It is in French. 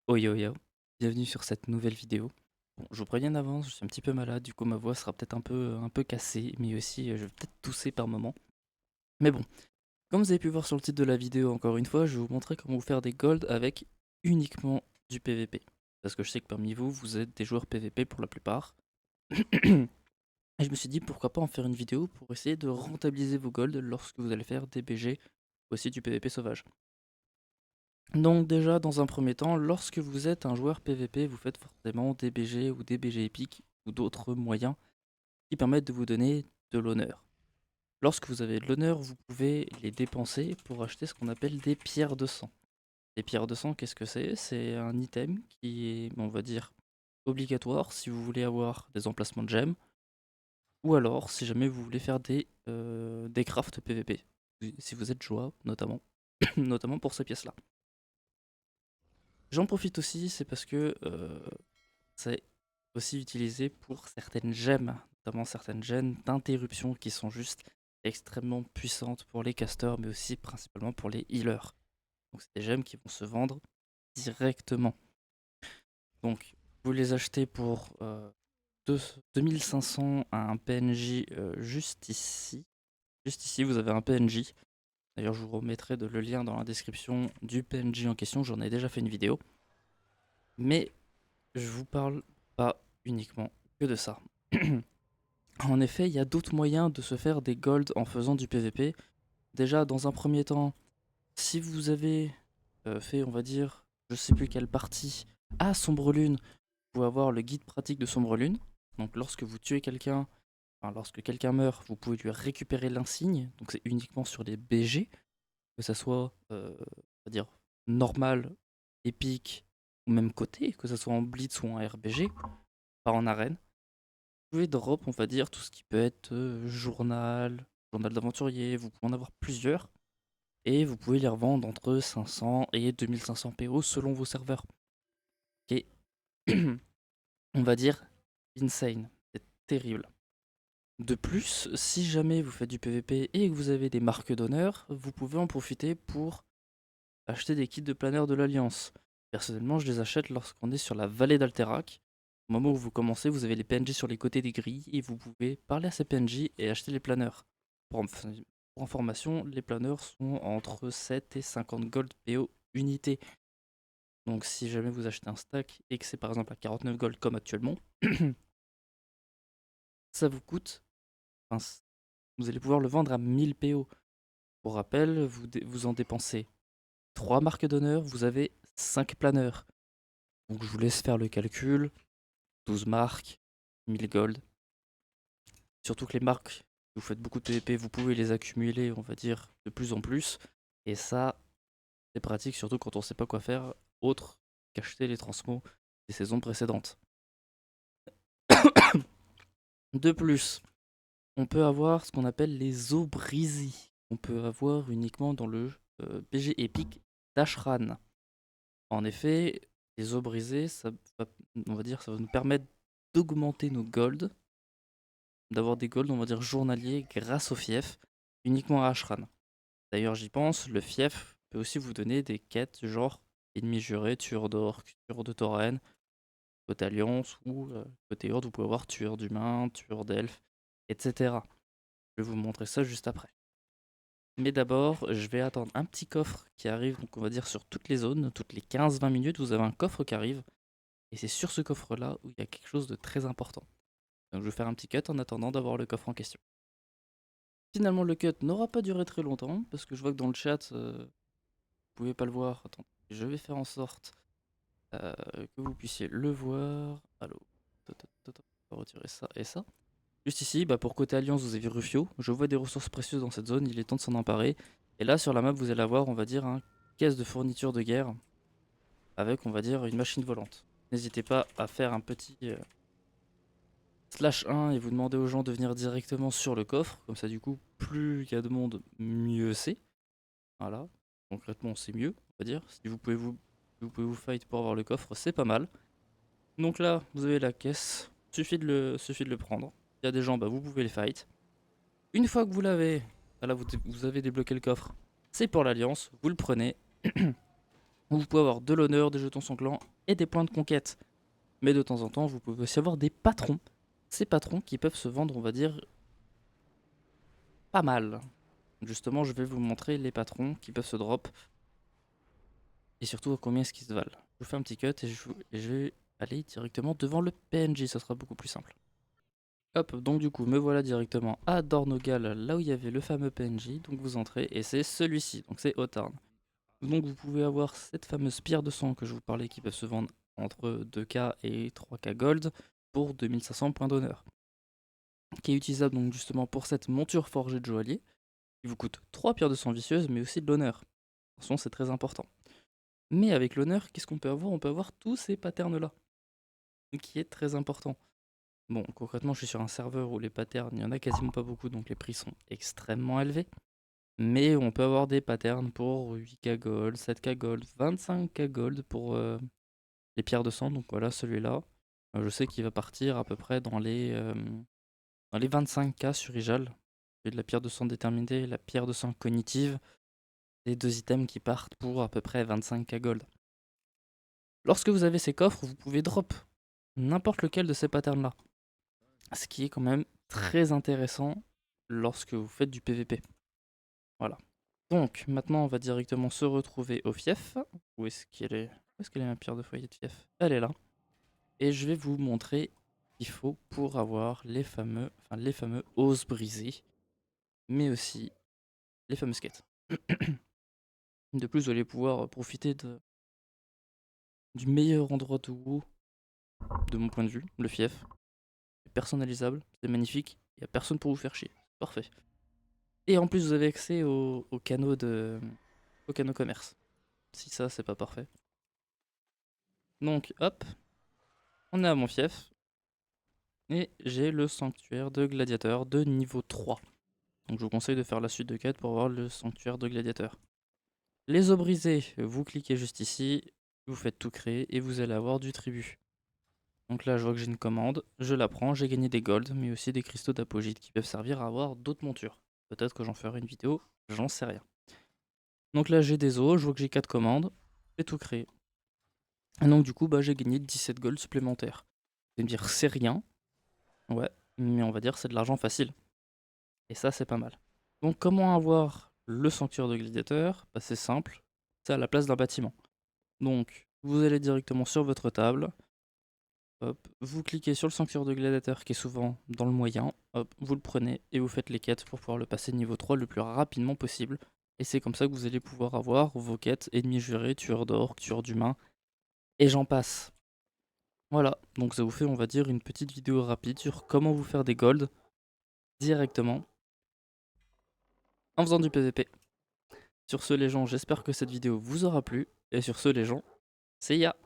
Oh yo yo, bienvenue sur cette nouvelle vidéo. Bon, je vous préviens d'avance, je suis un petit peu malade, du coup ma voix sera peut-être un peu cassée, mais aussi je vais peut-être tousser par moment. Mais bon, comme vous avez pu voir sur le titre de la vidéo, encore une fois, je vais vous montrer comment vous faire des golds avec uniquement du PVP. Parce que je sais que parmi vous, vous êtes des joueurs PVP pour la plupart. Et je me suis dit pourquoi pas en faire une vidéo pour essayer de rentabiliser vos golds lorsque vous allez faire des BG, aussi du PVP sauvage. Donc déjà, dans un premier temps, lorsque vous êtes un joueur PVP, vous faites forcément des BG ou des BG épiques ou d'autres moyens qui permettent de vous donner de l'honneur. Lorsque vous avez de l'honneur, vous pouvez les dépenser pour acheter ce qu'on appelle des pierres de sang. Les pierres de sang, qu'est-ce que c'est? C'est un item qui est, on va dire, obligatoire si vous voulez avoir des emplacements de gemmes, ou alors si jamais vous voulez faire des crafts PVP, si vous êtes joueur notamment, notamment pour ces pièces-là. J'en profite aussi, c'est parce que c'est aussi utilisé pour certaines gemmes, notamment certaines gemmes d'interruption qui sont juste extrêmement puissantes pour les casters, mais aussi principalement pour les healers. Donc c'est des gemmes qui vont se vendre directement. Donc vous les achetez pour 2500 à un PNJ juste ici. Juste ici, vous avez un PNJ. D'ailleurs, je vous remettrai le lien dans la description du PNJ en question, j'en ai déjà fait une vidéo. Mais je vous parle pas uniquement que de ça. En effet, il y a d'autres moyens de se faire des golds en faisant du PVP. Déjà, dans un premier temps, si vous avez fait, on va dire, je sais plus quelle partie, à Sombre Lune, vous pouvez avoir le guide pratique de Sombre Lune. Donc lorsque vous tuez quelqu'un, enfin lorsque quelqu'un meurt, vous pouvez lui récupérer l'insigne. Donc c'est uniquement sur les BG, que ça soit, on va dire, normal, épique, ou même côté, que ça soit en Blitz ou en RBG, pas en arène. Vous pouvez drop, on va dire, tout ce qui peut être journal d'aventurier, vous pouvez en avoir plusieurs, et vous pouvez les revendre entre 500 et 2500 PO selon vos serveurs. Et on va dire insane, c'est terrible. De plus, si jamais vous faites du PVP et que vous avez des marques d'honneur, vous pouvez en profiter pour acheter des kits de planeurs de l'Alliance. Personnellement, je les achète lorsqu'on est sur la vallée d'Alterac. Au moment où vous commencez, vous avez les PNJ sur les côtés des grilles et vous pouvez parler à ces PNJ et acheter les planeurs. Pour information, les planeurs sont entre 7 et 50 gold PO unité. Donc si jamais vous achetez un stack et que c'est par exemple à 49 gold comme actuellement, ça vous coûte, enfin, vous allez pouvoir le vendre à 1000 PO. Pour rappel, vous en dépensez 3 marques d'honneur, vous avez 5 planeurs. Donc je vous laisse faire le calcul, 12 marques, 1000 gold. Surtout que les marques, si vous faites beaucoup de PvP, vous pouvez les accumuler, on va dire, de plus en plus. Et ça, c'est pratique, surtout quand on sait pas quoi faire autre qu'acheter les transmos des saisons précédentes. De plus, on peut avoir ce qu'on appelle les os brisés. On peut avoir uniquement dans le PG épique d'Ashran. En effet, les os brisés, on va dire, ça va nous permettre d'augmenter nos golds, d'avoir des golds, on va dire, journaliers grâce au fief, uniquement à Ashran. D'ailleurs, j'y pense, le fief peut aussi vous donner des quêtes genre ennemi juré, tueur d'orques, tueur de tauren, côté alliance ou côté horde, vous pouvez avoir tueur d'humains, tueur d'elfes, etc. Je vais vous montrer ça juste après. Mais d'abord, je vais attendre un petit coffre qui arrive, donc on va dire sur toutes les zones, toutes les 15-20 minutes, vous avez un coffre qui arrive, et c'est sur ce coffre-là où il y a quelque chose de très important. Donc je vais faire un petit cut en attendant d'avoir le coffre en question. Finalement, le cut n'aura pas duré très longtemps, parce que je vois que dans le chat, vous pouvez pas le voir. Attends, je vais faire en sorte que vous puissiez le voir. Allô, on va retirer ça et ça. Juste ici, bah pour côté Alliance, vous avez Rufio. Je vois des ressources précieuses dans cette zone, il est temps de s'en emparer. Et là, sur la map, vous allez avoir, on va dire, un caisse de fourniture de guerre avec, on va dire, une machine volante. N'hésitez pas à faire un petit /1 et vous demandez aux gens de venir directement sur le coffre. Comme ça, du coup, plus il y a de monde, mieux c'est. Voilà, concrètement, c'est mieux, on va dire. Si vous pouvez vous fight pour avoir le coffre, c'est pas mal. Donc là, vous avez la caisse, suffit de le prendre. Il y a des gens, bah, vous pouvez les fight. Une fois que vous l'avez, là vous avez débloqué le coffre, c'est pour l'alliance, vous le prenez. Vous pouvez avoir de l'honneur, des jetons sanglant et des points de conquête. Mais de temps en temps, vous pouvez aussi avoir des patrons. Ces patrons qui peuvent se vendre, on va dire, pas mal. Justement, je vais vous montrer les patrons qui peuvent se drop. Et surtout à combien est-ce qu'ils se valent. Je vous fais un petit cut et je vais aller directement devant le PNJ, ça sera beaucoup plus simple. Hop, donc du coup, me voilà directement à Dornogal, là où il y avait le fameux PNJ. Donc vous entrez et c'est celui-ci, donc c'est Otarn. Donc vous pouvez avoir cette fameuse pierre de sang que je vous parlais qui peut se vendre entre 2K et 3K gold pour 2500 points d'honneur. Qui est utilisable donc justement pour cette monture forgée de joaillier, qui vous coûte 3 pierres de sang vicieuses mais aussi de l'honneur. Attention, c'est très important. Mais avec l'honneur, qu'est-ce qu'on peut avoir? On peut avoir tous ces patterns-là, qui est très important. Bon, concrètement, je suis sur un serveur où les patterns, il n'y en a quasiment pas beaucoup, donc les prix sont extrêmement élevés. Mais on peut avoir des patterns pour 8K gold, 7K gold, 25K gold pour les pierres de sang. Donc voilà, celui-là, je sais qu'il va partir à peu près dans les 25K sur Ijal. Et de la pierre de sang déterminée et la pierre de sang cognitive, les deux items qui partent pour à peu près 25K gold. Lorsque vous avez ces coffres, vous pouvez drop n'importe lequel de ces patterns-là. Ce qui est quand même très intéressant lorsque vous faites du PVP. Voilà. Donc, maintenant, on va directement se retrouver au fief. Où est-ce qu'elle est? Où est-ce qu'elle est ma pierre de foyer de fief? Elle est là. Et je vais vous montrer ce qu'il faut pour avoir les fameux os brisés, mais aussi les fameuses quêtes. De plus, vous allez pouvoir profiter du meilleur endroit de WoW, de mon point de vue, le fief. C'est personnalisable, c'est magnifique, il n'y a personne pour vous faire chier. Parfait. Et en plus, vous avez accès au canaux au canaux commerce. Si ça, c'est pas parfait. Donc, hop, on est à mon fief. Et j'ai le sanctuaire de gladiateur de niveau 3. Donc, je vous conseille de faire la suite de quête pour avoir le sanctuaire de gladiateur. Les os brisés, vous cliquez juste ici, vous faites tout créer et vous allez avoir du tribut. Donc là, je vois que j'ai une commande, je la prends, j'ai gagné des golds, mais aussi des cristaux d'apogite qui peuvent servir à avoir d'autres montures. Peut-être que j'en ferai une vidéo, j'en sais rien. Donc là, j'ai des os, je vois que j'ai 4 commandes, j'ai tout créé. Et donc, du coup, bah, j'ai gagné 17 golds supplémentaires. Vous allez me dire, c'est rien, ouais, mais on va dire c'est de l'argent facile. Et ça, c'est pas mal. Donc, comment avoir le sanctuaire de gladiateur? Bah, c'est simple, c'est à la place d'un bâtiment. Donc, vous allez directement sur votre table. Hop, vous cliquez sur le sanctuaire de gladiateur qui est souvent dans le moyen. Hop, vous le prenez et vous faites les quêtes pour pouvoir le passer niveau 3 le plus rapidement possible. Et c'est comme ça que vous allez pouvoir avoir vos quêtes ennemis jurés, tueurs d'orques, tueurs d'humains, et j'en passe. Voilà, donc ça vous fait, on va dire, une petite vidéo rapide sur comment vous faire des golds directement en faisant du PVP. Sur ce les gens, j'espère que cette vidéo vous aura plu. Et sur ce les gens, see ya!